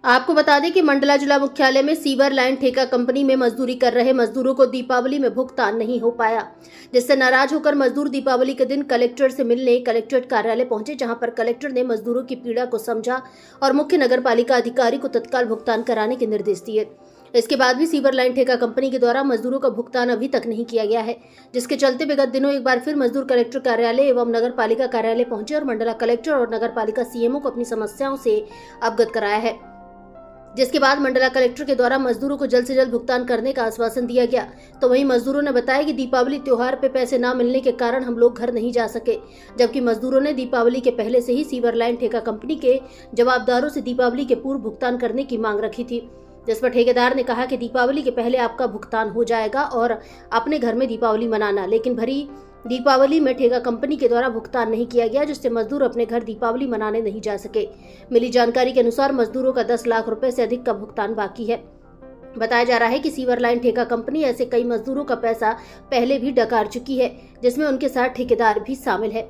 आपको बता दें कि मंडला जिला मुख्यालय में सीवर लाइन ठेका कंपनी में मजदूरी कर रहे मजदूरों को दीपावली में भुगतान नहीं हो पाया, जिससे नाराज होकर मजदूर दीपावली के दिन कलेक्टर से मिलने कलेक्ट्रेट कार्यालय पहुंचे, जहां पर कलेक्टर ने मजदूरों की पीड़ा को समझा और मुख्य नगरपालिका अधिकारी को तत्काल भुगतान कराने के निर्देश दिए। इसके बाद भी सीवर लाइन ठेका कंपनी के द्वारा मजदूरों का भुगतान अभी तक नहीं किया गया है, जिसके चलते विगत दिनों एक बार फिर मजदूर कलेक्टर कार्यालय एवं नगरपालिका कार्यालय पहुंचे और मंडला कलेक्टर और नगरपालिका सीएमओ को अपनी समस्याओं से अवगत कराया है, जिसके बाद मंडला कलेक्टर के द्वारा मजदूरों को जल्द से जल्द भुगतान करने का आश्वासन दिया गया। तो वहीं मजदूरों ने बताया कि दीपावली त्योहार पे पैसे ना मिलने के कारण हम लोग घर नहीं जा सके, जबकि मजदूरों ने दीपावली के पहले से ही सीवर लाइन ठेका कंपनी के जवाबदारों से दीपावली के पूर्व भुगतान करने की मांग रखी थी, जिस पर ठेकेदार ने कहा कि दीपावली के पहले आपका भुगतान हो जाएगा और अपने घर में दीपावली मनाना, लेकिन भरी दीपावली में ठेका कंपनी के द्वारा भुगतान नहीं किया गया, जिससे मजदूर अपने घर दीपावली मनाने नहीं जा सके। मिली जानकारी के अनुसार मजदूरों का 10 लाख रुपए से अधिक का भुगतान बाकी है। बताया जा रहा है कि सीवर लाइन ठेका कंपनी ऐसे कई मजदूरों का पैसा पहले भी डकार चुकी है, जिसमें उनके साथ ठेकेदार भी शामिल है,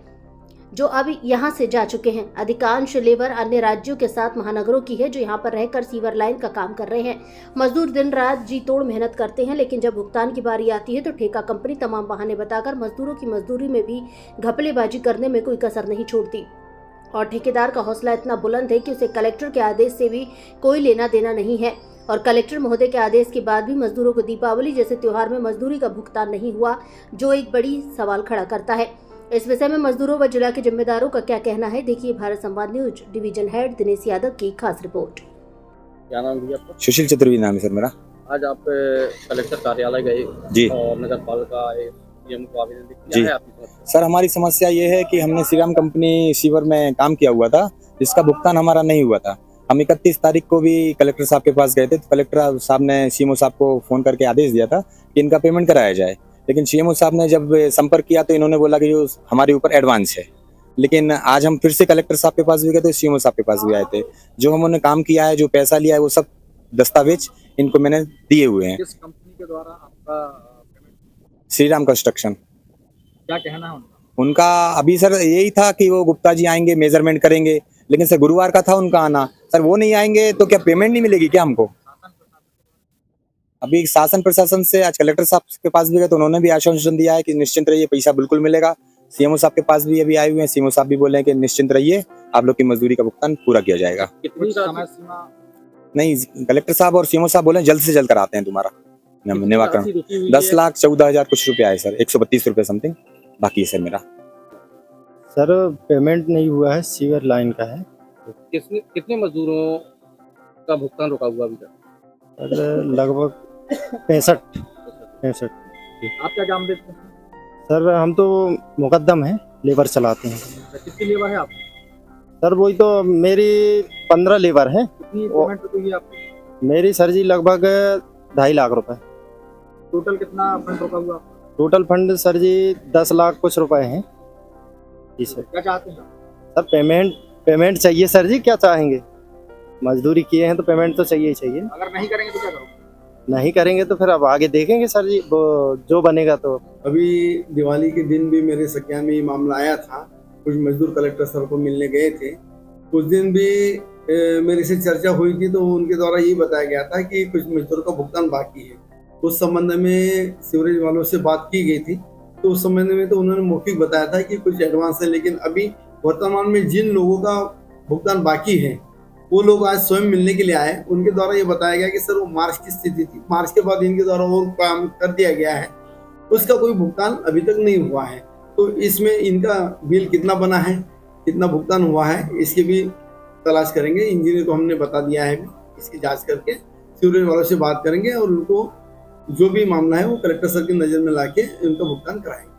जो अब यहां से जा चुके हैं। अधिकांश लेबर अन्य राज्यों के साथ महानगरों की है, जो यहां पर रहकर सीवर लाइन का काम कर रहे हैं। मजदूर दिन रात जी तोड़ मेहनत करते हैं, लेकिन जब भुगतान की बारी आती है तो ठेका कंपनी तमाम बहाने बताकर मजदूरों की मजदूरी में भी घपलेबाजी करने में कोई कसर नहीं छोड़ती और ठेकेदार का हौसला इतना बुलंद है कि उसे कलेक्टर के आदेश से भी कोई लेना देना नहीं है और कलेक्टर महोदय के आदेश के बाद भी मजदूरों को दीपावली जैसे त्योहार में मजदूरी का भुगतान नहीं हुआ, जो एक बड़ी सवाल खड़ा करता है। इस विषय में मजदूरों व जिला के जिम्मेदारों का क्या कहना है, देखिए भारत संवाद news division head Dinesh Yadav की खास रिपोर्ट। क्या नाम है आपका? सुशील चतुर्वेदी नाम है सर मेरा। आज आप कलेक्टर कार्यालय गए जी और नगर पालिका सीएम को आवेदन दिया जी है आपकी समस्या? सर, हमारी समस्या ये है कि हमने श्रीराम कंपनी सीवर में काम किया हुआ था, जिसका भुगतान हमारा नहीं हुआ था। हम 31 तारीख को भी कलेक्टर साहब के पास गए थे, तो कलेक्टर साहब ने सीएमओ साहब को फोन करके आदेश दिया था कि इनका पेमेंट कराया जाए, लेकिन सीएमओ साहब ने जब संपर्क किया तो इन्होंने बोला कि जो हमारे ऊपर एडवांस है। लेकिन आज हम फिर से कलेक्टर साहब के पास भी गए थे, सीएमओ साहब के पास भी आए थे। जो हमने काम किया है, जो पैसा लिया है, वो सब दस्तावेज इनको मैंने दिए हुए हैं। किस कंपनी के द्वारा आपका पेमेंट? श्रीराम कंस्ट्रक्शन। क्या कहना है उनका अभी सर यही था कि वो गुप्ता जी आएंगे, मेजरमेंट करेंगे, लेकिन सर गुरुवार का था उनका आना। सर वो नहीं आएंगे तो क्या पेमेंट नहीं मिलेगी क्या हमको? अभी शासन प्रशासन से आज कलेक्टर साहब के पास भी गए तो उन्होंने भी आश्वासन दिया है कि निश्चिंत रहिए, पैसा बिल्कुल मिलेगा। सीएमओ साहब के पास भी अभी आए हुए हैं, सीएमओ साहब भी बोले हैं कि निश्चिंत रहिए, आप लोग की मजदूरी का भुगतान पूरा किया जाएगा। कितनी समय सीमा? नहीं, कलेक्टर साहब और सीएमओ साहब बोले जल्द से जल्द कराते हैं तुम्हारा निवारण। 10,14,000 कुछ रुपया है सर, 132 रुपये समथिंग बाकी है सर मेरा। सर पेमेंट नहीं हुआ है, सीवर लाइन का है। कितने मजदूरों का भुगतान रुका हुआ अभी तक? सर लगभग 65। आप क्या काम देते हैं? सर हम तो मुकद्दम हैं, लेबर चलाते हैं। कितनी लेबर है आप? सर वही तो मेरी 15 लेबर हैं। कितनी पेमेंट रुकी है आपकी? मेरी सर जी लगभग 2.5 लाख रुपए। टोटल कितना फंड रुका हुआ? टोटल फंड सर जी 10 लाख कुछ रुपए हैं। जी सर। क्या चाहते हैं सर? पेमेंट चाहिए सर जी, क्या चाहेंगे? मजदूरी किए हैं तो पेमेंट तो चाहिए ही चाहिए। अगर नहीं करेंगे तो क्या करोगे? नहीं करेंगे तो फिर अब आगे देखेंगे सर जी, वो जो बनेगा। तो अभी दिवाली के दिन भी मेरे सकिया में ये मामला आया था। कुछ मजदूर कलेक्टर सर को मिलने गए थे, उस दिन भी मेरे से चर्चा हुई थी, तो उनके द्वारा ये बताया गया था कि कुछ मजदूरों का भुगतान बाकी है। उस संबंध में सीवरेज वालों से बात की गई थी, तो उस संबंध में तो उन्होंने मौखिक बताया था कि कुछ एडवांस है, लेकिन अभी वर्तमान में जिन लोगों का भुगतान बाकी है वो लोग आज स्वयं मिलने के लिए आए। उनके द्वारा ये बताया गया कि सर वो मार्च की स्थिति थी, मार्च के बाद इनके द्वारा और काम कर दिया गया है, उसका कोई भुगतान अभी तक नहीं हुआ है। तो इसमें इनका बिल कितना बना है, कितना भुगतान हुआ है, इसकी भी तलाश करेंगे। इंजीनियर को हमने बता दिया है, इसकी जांच करके सीवरेज वालों से बात करेंगे और उनको जो भी मामला है वो कलेक्टर सर की नज़र में लाके उनका भुगतान कराएंगे।